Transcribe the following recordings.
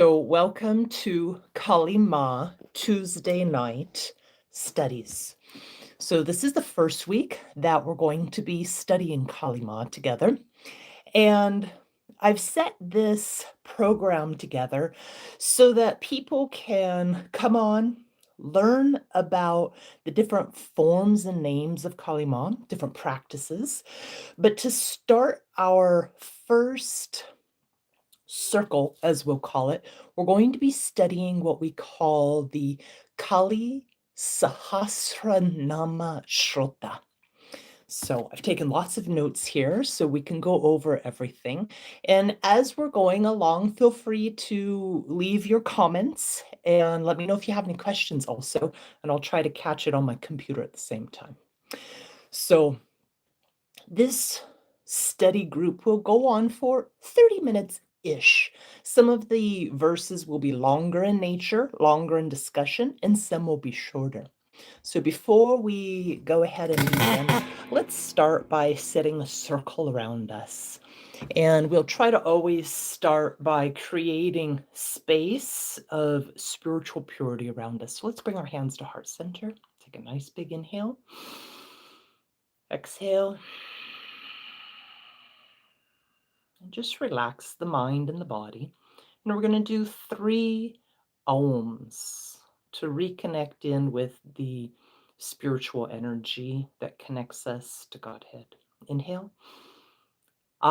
So welcome to Kali Maa Tuesday night studies. So this is the first week that we're going to be studying Kali Maa together. And I've set this program together so that people can come on, learn about the different forms and names of Kali Maa, different practices. But to start our first circle, as we'll call it, we're going to be studying what we call the Kali Sahasranāma Stotram. So I've taken lots of notes here so we can go over everything. And as we're going along, feel free to leave your comments and let me know if you have any questions also, and I'll try to catch it on my computer at the same time. So this study group will go on for 30 minutes-ish. Some of the verses will be longer in nature, longer in discussion, and some will be shorter. So before we go ahead and begin, let's start by setting a circle around us. And we'll try to always start by creating space of spiritual purity around us. So let's bring our hands to heart center. Take a nice big inhale. Exhale. And just relax the mind and the body. And we're going to do 3 ohms to reconnect in with the spiritual energy that connects us to Godhead. Inhale. Aum.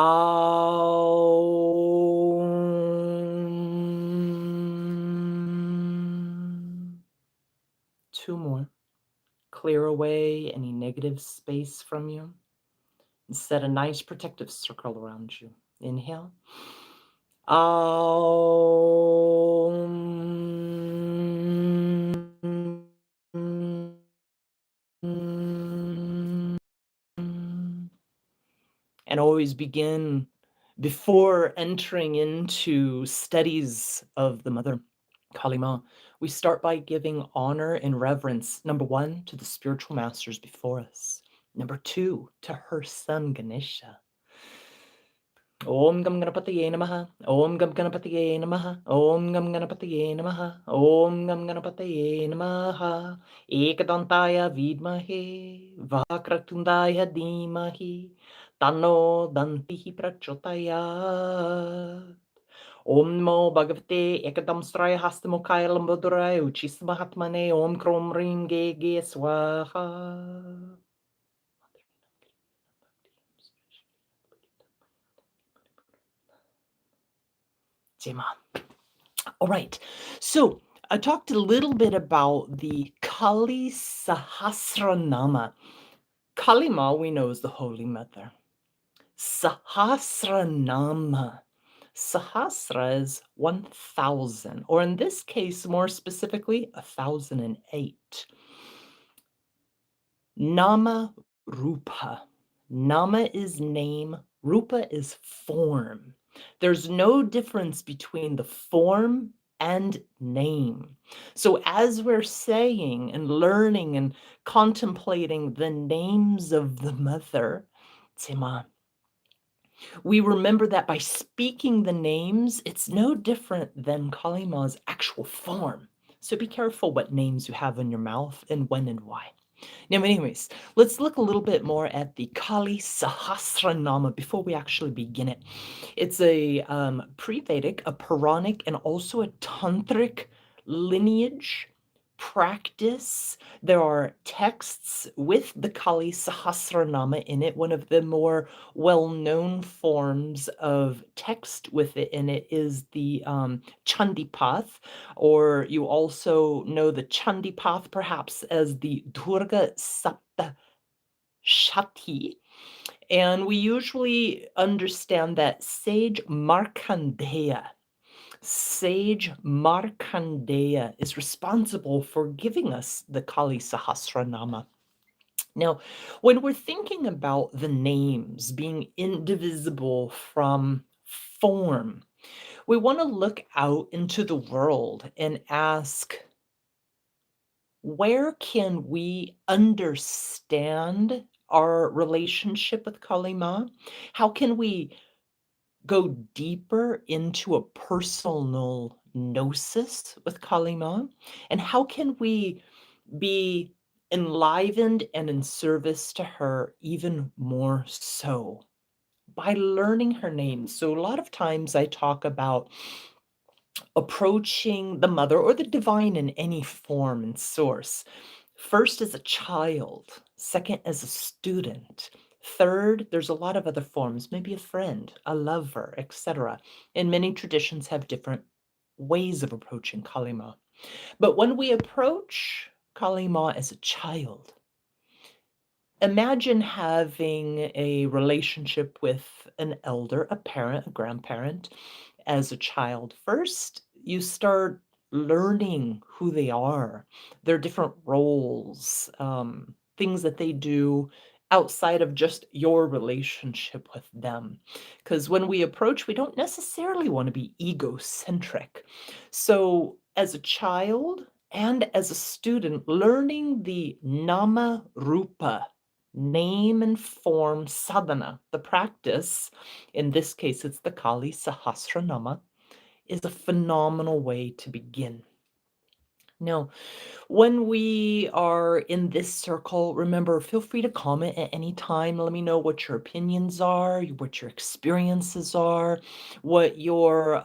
2 more. Clear away any negative space from you and set a nice protective circle around you. Inhale. And always begin before entering into studies of the Mother Kali Maa. We start by giving honor and reverence, number 1, to the spiritual masters before us. Number 2, to her son Ganesha. Om Gam Ganapataye Namaha. Om Gam Ganapataye Namaha. Om Gam Ganapataye Namaha. Om Gam Ganapataye Namaha. Ekadantaya Vidmahe. Vakratundaya Dhimahi. Tanno Dantihi Prachodayat. Om Namo Bhagavate Ekadamstraya Hastamukaya Lamboduraya Uchismahatmane Om Krom Rim Ge Ge Swaha. Jema. All right, so I talked a little bit about the Kali Sahasranāma. Kali Maa we know is the Holy Mother. Sahasranāma. Sahasra is 1,000, or in this case, more specifically, 1,008. Nama Rupa. Nama is name, Rupa is form. There's no difference between the form and name. So as we're saying and learning and contemplating the names of the Mother, Tima, we remember that by speaking the names, it's no different than Kali Maa's actual form. So be careful what names you have in your mouth and when and why. Now, anyways, let's look a little bit more at the Kali Sahasranāma before we actually begin it. It's a pre-Vedic, a Puranic, and also a Tantric lineage practice. There are texts with the Kali Sahasranāma in it. One of the more well-known forms of text with it in it is the Chandipath, or you also know the Chandipath perhaps as the Durga Sapta Shati. And we usually understand that Sage Markandeya is responsible for giving us the Kali Sahasranāma. Now, when we're thinking about the names being indivisible from form, we want to look out into the world and ask, where can we understand our relationship with Kali Maa? How can we go deeper into a personal gnosis with Kali Maa? And how can we be enlivened and in service to her even more so? By learning her name. So a lot of times I talk about approaching the mother or the divine in any form and source. First as a child, second as a student, third, there's a lot of other forms, maybe a friend, a lover, etc. And many traditions have different ways of approaching Kali Maa. But when we approach Kali Maa as a child, imagine having a relationship with an elder, a parent, a grandparent, as a child. First, you start learning who they are, their different roles, things that they do outside of just your relationship with them. Because when we approach, we don't necessarily want to be egocentric. So, as a child and as a student, learning the nama rupa, name and form sadhana, the practice, in this case, it's the Kali Sahasranāma, is a phenomenal way to begin. Now, when we are in this circle, remember, feel free to comment at any time. Let me know what your opinions are, what your experiences are, what your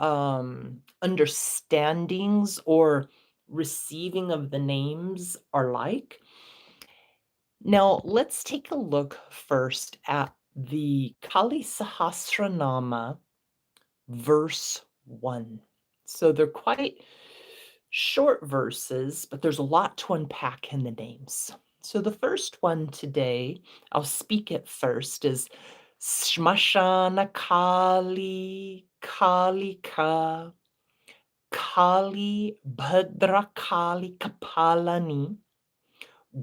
understandings or receiving of the names are like. Now, let's take a look first at the Kali Sahasranāma, verse 1. So they're quite short verses, but there's a lot to unpack in the names. So the first one today, I'll speak it first, is Śmaśānakālikā, Kali bhadrakālī kapālinī,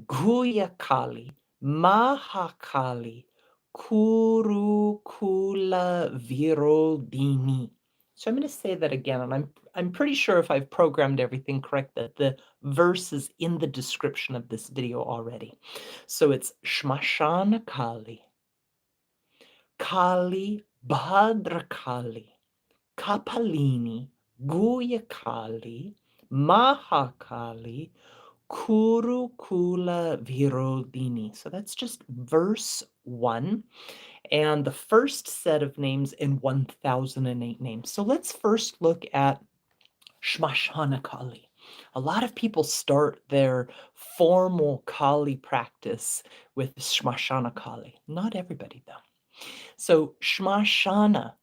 Guhyakālī, mahākālī, kurukullāvirodhinī. So I'm going to say that again, and I'm pretty sure if I've programmed everything correct that the verse is in the description of this video already. So it's Śmaśānakālikā, Kali bhadrakālī, kapālinī, Guhyakālī, mahākālī, kurukullāvirodhinī. So that's just verse 1 and the first set of names in 1008 names. So let's first look at Śmaśānakālikā. A lot of people start their formal Kali practice with Śmaśānakālikā. Not everybody though. So Śmaśāna,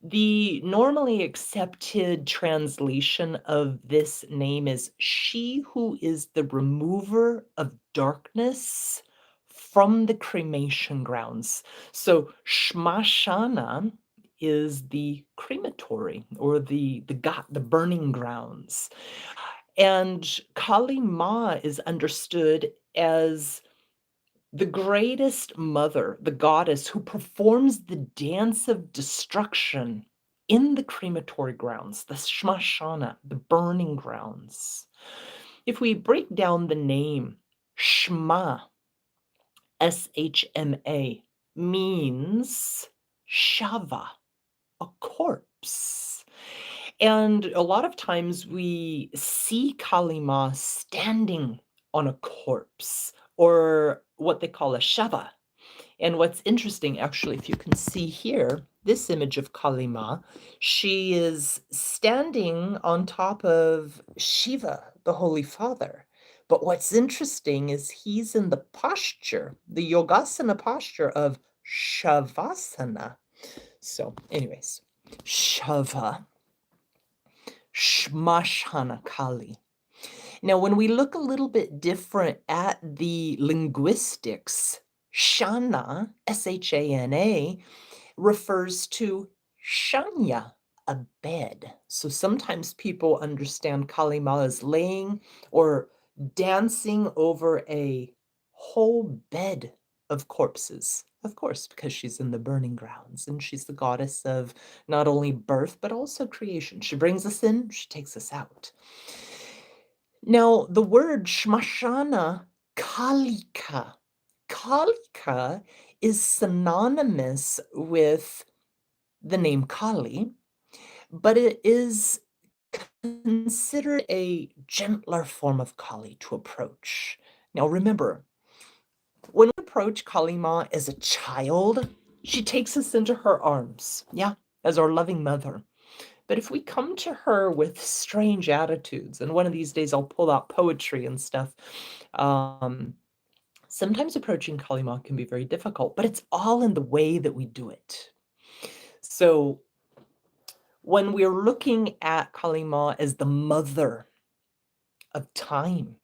the normally accepted translation of this name is she who is the remover of darkness from the cremation grounds. So Śmaśāna is the crematory or the burning grounds. And Kali Maa is understood as the greatest mother, the goddess who performs the dance of destruction in the crematory grounds, the Śmaśāna, the burning grounds. If we break down the name, Shma, S-H-M-A, means shava, a corpse. And a lot of times we see Kali Maa standing on a corpse or what they call a shava. And what's interesting, actually, if you can see here, this image of Kali Maa, she is standing on top of Shiva, the Holy Father. But what's interesting is he's in the posture, the yogasana posture of Shavasana. So, anyways, Shava, Śmaśānakālikā. Now, when we look a little bit different at the linguistics, Shana, S-H-A-N-A, refers to shanya, a bed. So sometimes people understand Kali Maa as laying or dancing over a whole bed of corpses. Of course, because she's in the burning grounds and she's the goddess of not only birth, but also creation. She brings us in, she takes us out. Now, the word Śmaśānakālikā, Kalika is synonymous with the name Kali, but it is considered a gentler form of Kali to approach. Now remember, when we approach Kali Maa as a child, she takes us into her arms, yeah, as our loving mother. But if we come to her with strange attitudes, and one of these days I'll pull out poetry and stuff, sometimes approaching Kali Maa can be very difficult, but it's all in the way that we do it. So when we're looking at Kali Maa as the mother of time,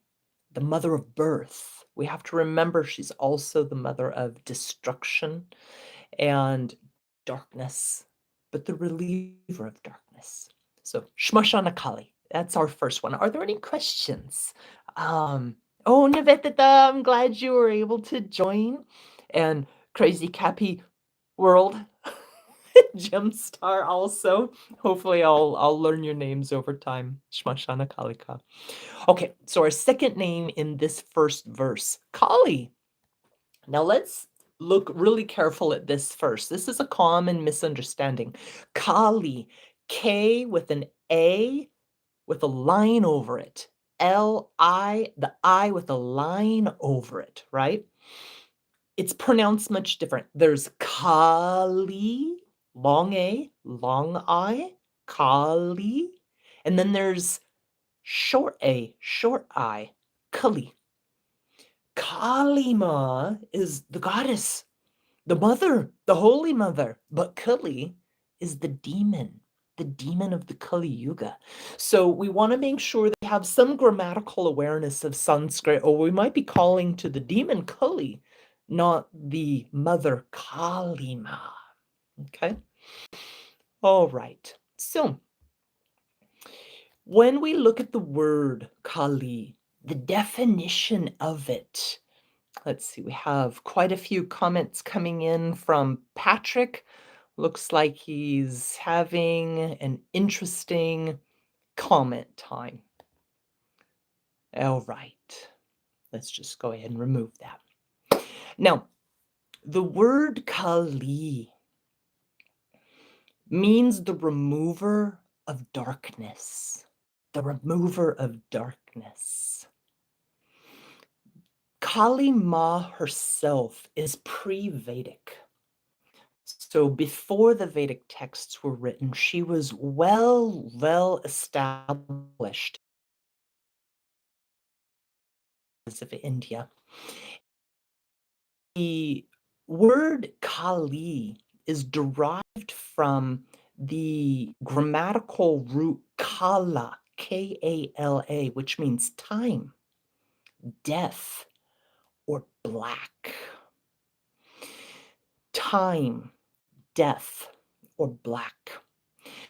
the mother of birth, we have to remember she's also the mother of destruction and darkness, but the reliever of darkness. So Śmaśānakālikā, that's our first one. Are there any questions? Oh, Nivedita, I'm glad you were able to join. And Crazy Cappy World, Gemstar also. Hopefully I'll learn your names over time. Śmaśānakālikā. Okay, so our second name in this first verse, Kali. Now let's look really careful at this first. This is a common misunderstanding. Kali, K with an A with a line over it. L-I, the I with a line over it, right? It's pronounced much different. There's Kali, long A, long I, Kali. And then there's short A, short I, Kali. Kali Maa is the goddess, the mother, the holy mother, but Kali is the demon of the Kali Yuga. So we want to make sure they have some grammatical awareness of Sanskrit, or we might be calling to the demon Kali, not the mother Kali Maa. Okay? All right. So when we look at the word Kali, the definition of it, let's see, we have quite a few comments coming in from Patrick. Looks like he's having an interesting comment time. All right, let's just go ahead and remove that. Now, the word Kali means the remover of darkness, the remover of darkness. Kali Maa herself is pre-Vedic. So before the Vedic texts were written, she was well established of India. The word Kali is derived from the grammatical root kala, K-A-L-A, which means time, death, or black. Time, death, or black.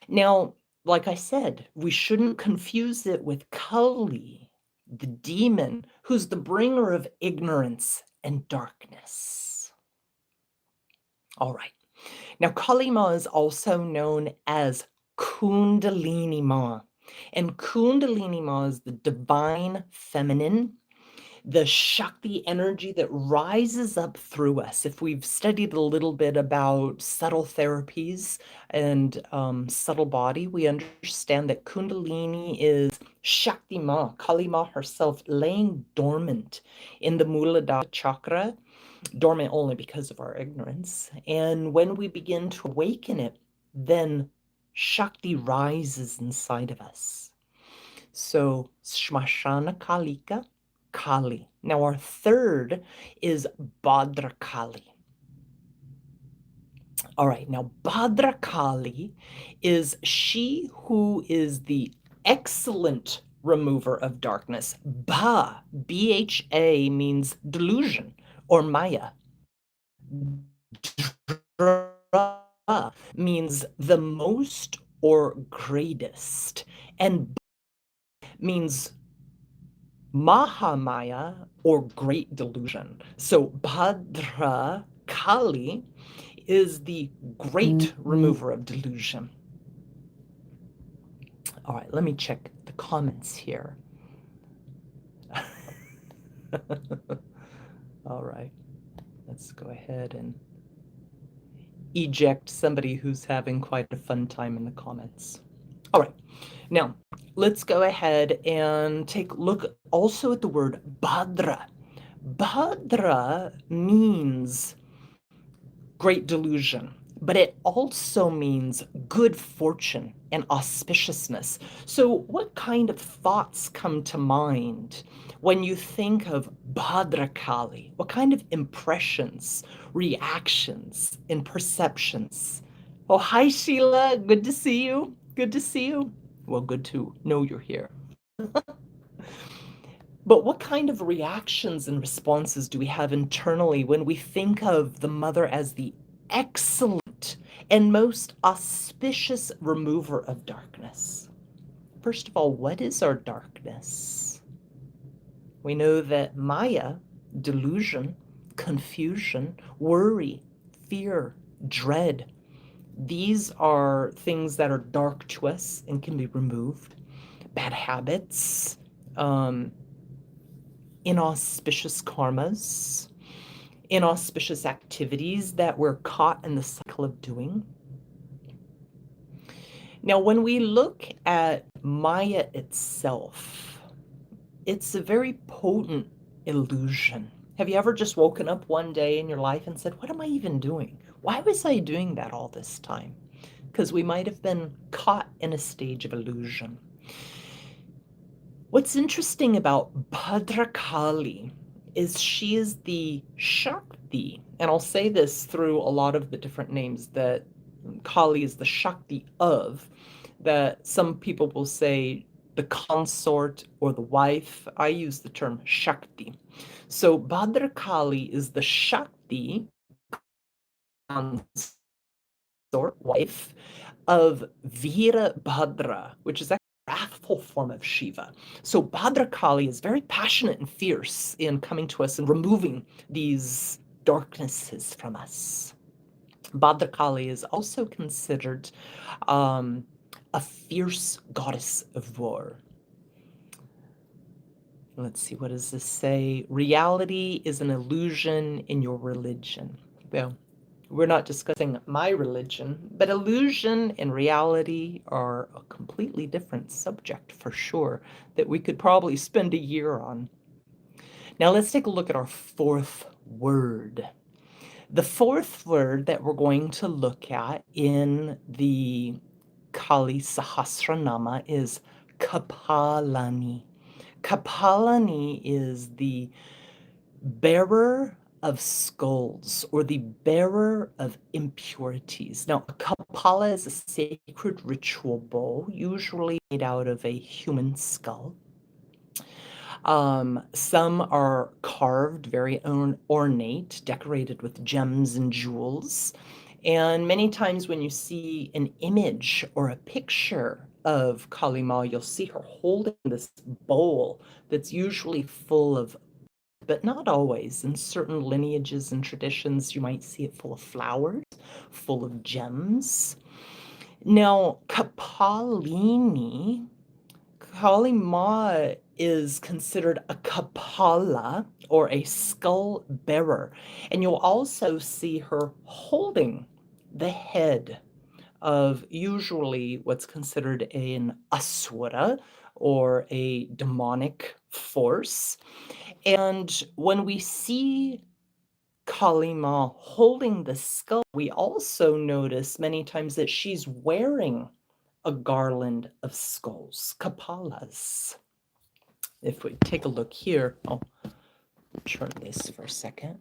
Now, like I said, we shouldn't confuse it with Kali, the demon, who's the bringer of ignorance and darkness. All right. Now, Kali Maa is also known as Kundalini Maa. And Kundalini Maa is the divine feminine, the Shakti energy that rises up through us. If we've studied a little bit about subtle therapies and subtle body, we understand that Kundalini is Shakti Maa, Kali Maa herself, laying dormant in the Muladhara chakra, dormant only because of our ignorance. And when we begin to awaken it, then Shakti rises inside of us. So Śmaśānakālikā, Kali. Now our third is bhadrakālī. All right, now bhadrakālī is she who is the excellent remover of darkness. B-H-A means delusion or maya. Dra means the most or greatest. And means Mahamaya or great delusion. So bhadrakālī is the great remover of delusion. All right, let me check the comments here. All right, let's go ahead and eject somebody who's having quite a fun time in the comments. All right. Now, let's go ahead and take a look also at the word bhadra. Bhadra means great delusion, but it also means good fortune and auspiciousness. So, what kind of thoughts come to mind when you think of bhadrakālī? What kind of impressions, reactions, and perceptions? Oh, hi, Sheila. Good to see you. Good to see you. Well, good to know you're here. But what kind of reactions and responses do we have internally when we think of the mother as the excellent and most auspicious remover of darkness? First of all, what is our darkness? We know that Maya, delusion, confusion, worry, fear, dread, these are things that are dark to us and can be removed. Bad habits, inauspicious karmas, inauspicious activities that we're caught in the cycle of doing. Now, when we look at Maya itself, it's a very potent illusion. Have you ever just woken up one day in your life and said, what am I even doing? Why was I doing that all this time? Because we might have been caught in a stage of illusion. What's interesting about bhadrakālī is she is the Shakti, and I'll say this through a lot of the different names that Kali is the Shakti of, that some people will say the consort or the wife. I use the term Shakti. So bhadrakālī is the Shakti, consort, wife of Virabhadra, which is wrathful form of Shiva. So bhadrakālī is very passionate and fierce in coming to us and removing these darknesses from us. Bhadrakālī is also considered a fierce goddess of war. Let's see, what does this say? Reality is an illusion in your religion. Well, we're not discussing my religion, but illusion and reality are a completely different subject for sure that we could probably spend a year on. Now let's take a look at our fourth word. The fourth word that we're going to look at in the Kali Sahasranāma is kapālinī. Kapālinī is the bearer of skulls or the bearer of impurities. Now, a kapala is a sacred ritual bowl, usually made out of a human skull. Some are carved, very ornate, decorated with gems and jewels. And many times when you see an image or a picture of Kali Maa, you'll see her holding this bowl that's usually full of, but not always. In certain lineages and traditions, you might see it full of flowers, full of gems. Now, kapālinī, Kali Maa is considered a kapala or a skull bearer. And you'll also see her holding the head of usually what's considered an asura or a demonic force. And when we see Kali Maa holding the skull, we also notice many times that she's wearing a garland of skulls, kapalas. If we take a look here, I'll turn this for a second.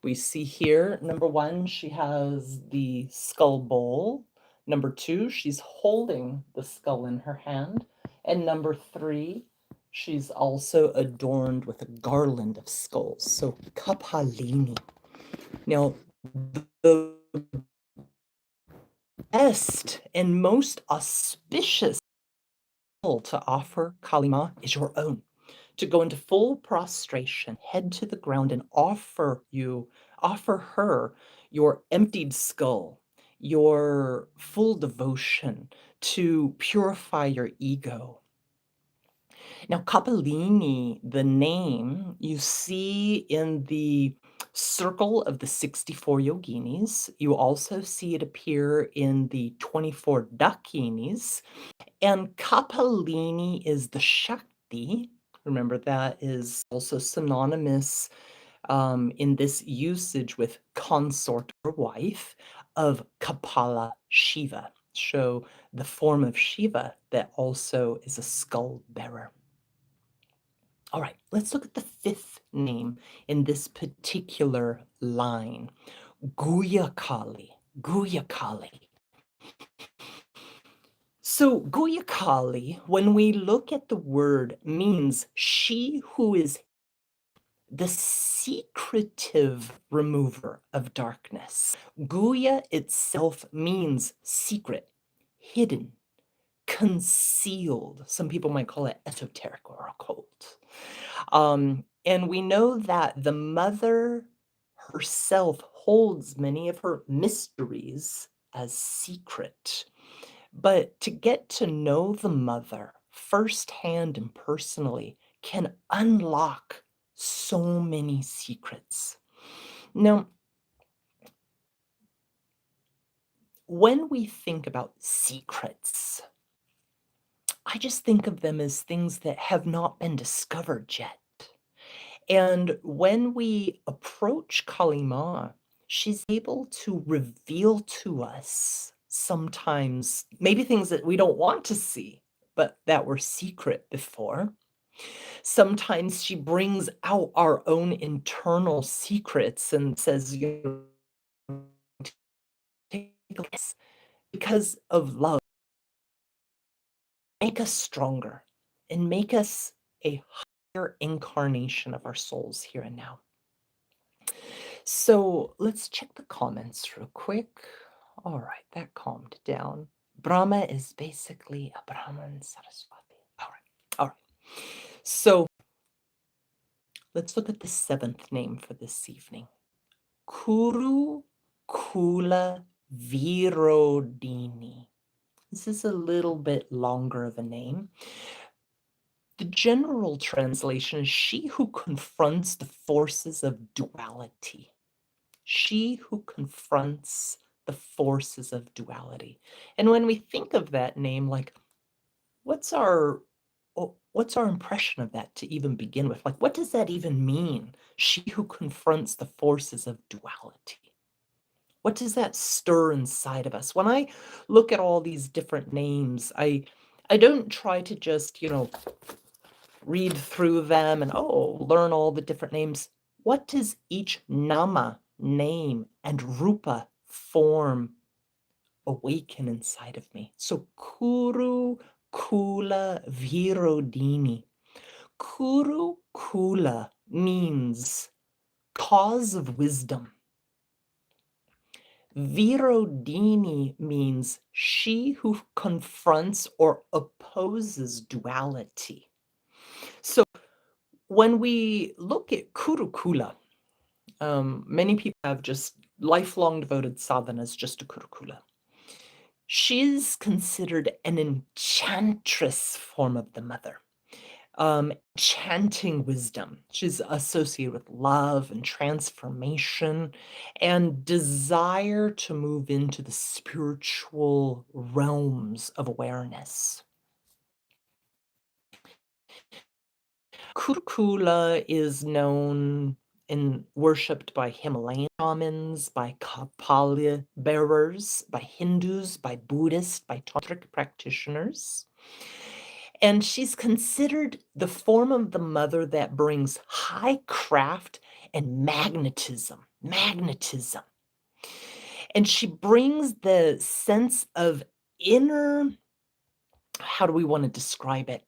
We see here, number one, she has the skull bowl. Number two, she's holding the skull in her hand. And number three, she's also adorned with a garland of skulls. So kapālinī. Now, the best and most auspicious to offer Kali Maa is your own. To go into full prostration, head to the ground, and offer her your emptied skull, your full devotion to purify your ego. Now, kapālinī, the name you see in the Circle of the 64 yoginis. You also see it appear in the 24 dakinis. And kapālinī is the Shakti. Remember, that is also synonymous in this usage with consort or wife of Kapala Shiva. So the form of Shiva that also is a skull bearer. All right, let's look at the fifth name in this particular line. Guhyakālī. Guhyakālī. So Guhyakālī, when we look at the word, means she who is the secretive remover of darkness. Guhya itself means secret, hidden, concealed. Some people might call it esoteric or occult. And we know that the mother herself holds many of her mysteries as secret. But to get to know the mother firsthand and personally can unlock so many secrets. Now, when we think about secrets, I just think of them as things that have not been discovered yet. And when we approach Kali Maa, she's able to reveal to us sometimes maybe things that we don't want to see, but that were secret before. Sometimes she brings out our own internal secrets and says, take a look at this. Because of love, make us stronger and make us a higher incarnation of our souls here and now. So let's check the comments real quick. All right, that calmed down. Brahma is basically a Brahman Saraswati. All right. So let's look at the seventh name for this evening. Kurukullāvirodhinī. This is a little bit longer of a name. The general translation is she who confronts the forces of duality. She who confronts the forces of duality. And when we think of that name, like, what's our impression of that to even begin with? Like, what does that even mean? She who confronts the forces of duality. What does that stir inside of us? When I look at all these different names, I don't try to just, read through them and learn all the different names. What does each nama, name, and rupa, form, awaken inside of me? So kurukullāvirodhinī. Kurukulla means cause of wisdom. Virodhinī means she who confronts or opposes duality. So when we look at kurukulla, many people have just lifelong devoted sadhanas just to kurukulla. She's considered an enchantress form of the mother. Chanting wisdom. She's associated with love and transformation and desire to move into the spiritual realms of awareness. Kurukulla is known and worshipped by Himalayan shamans, by kapālinī bearers, by Hindus, by Buddhists, by tantric practitioners. And she's considered the form of the mother that brings high craft and magnetism. And she brings the sense of inner, how do we want to describe it?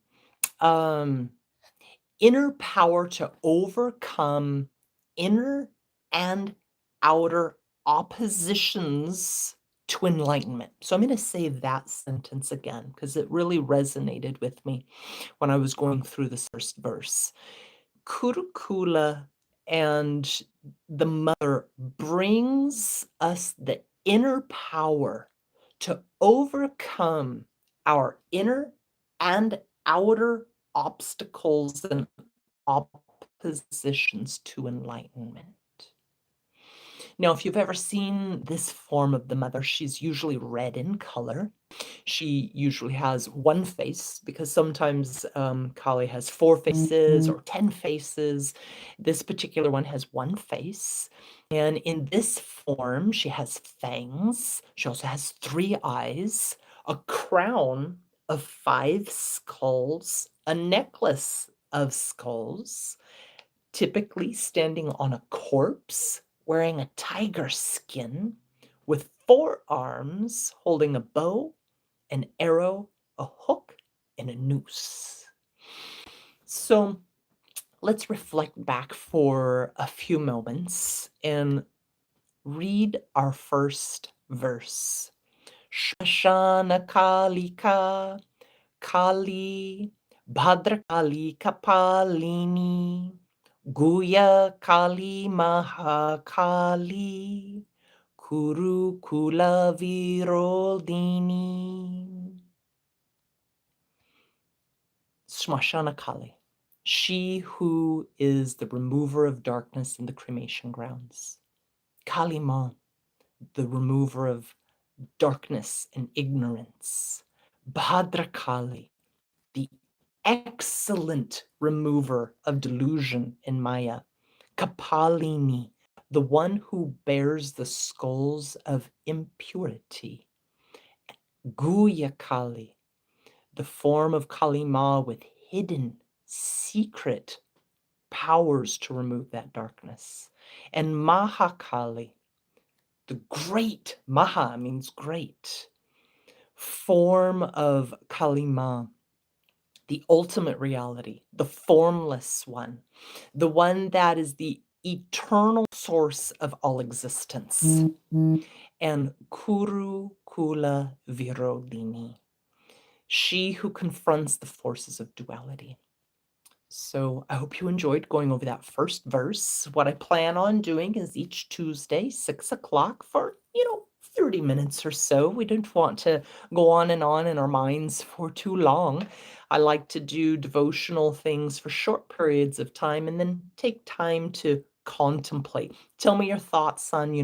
Inner power to overcome inner and outer oppositions to enlightenment. So I'm going to say that sentence again because it really resonated with me when I was going through this first verse. Kurukulla and the mother brings us the inner power to overcome our inner and outer obstacles and oppositions to enlightenment. Now, if you've ever seen this form of the mother, she's usually red in color. She usually has one face because sometimes Kali has 4 faces or 10 faces. This particular one has one face. And in this form, she has fangs. She also has 3 eyes, a crown of 5 skulls, a necklace of skulls, typically standing on a corpse, wearing a tiger skin, with 4 arms, holding a bow, an arrow, a hook, and a noose. So let's reflect back for a few moments and read our first verse. Śmaśānakālikā, Kali, bhadrakālī, kapālinī, Guhyakālī, mahākālī, kurukullāvirodhinī. Śmaśānakālikā, she who is the remover of darkness in the cremation grounds. Kali Maa, the remover of darkness and ignorance. Bhadrakālī, the excellent remover of delusion and maya. Kapālinī, the one who bears the skulls of impurity. Guhyakālī, the form of Kali Maa with hidden, secret powers to remove that darkness. And mahākālī, the great, maha means great, form of Kali Maa, the ultimate reality, the formless one, the one that is the eternal source of all existence. And kurukullāvirodhinī, she who confronts the forces of duality. So I hope you enjoyed going over that first verse. What I plan on doing is each Tuesday, 6 o'clock for, 30 minutes or so. We don't want to go on in our minds for too long. I like to do devotional things for short periods of time and then take time to contemplate. Tell me your thoughts on,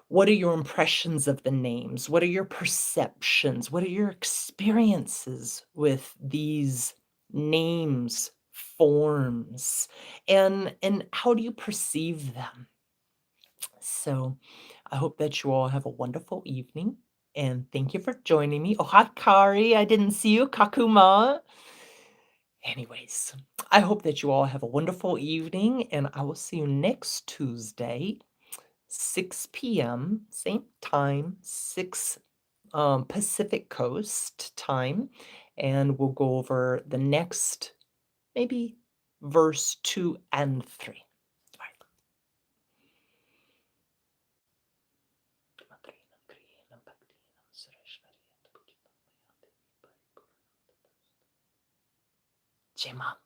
what are your impressions of the names? What are your perceptions? What are your experiences with these names, forms, and how do you perceive them? So I hope that you all have a wonderful evening, and thank you for joining me. Oh, hi, Kari. I didn't see you. Kakuma. Anyways, I hope that you all have a wonderful evening, and I will see you next Tuesday, 6 p.m., same time, 6 Pacific Coast time, and we'll go over the next, maybe verse 2 and 3. All right. Jema.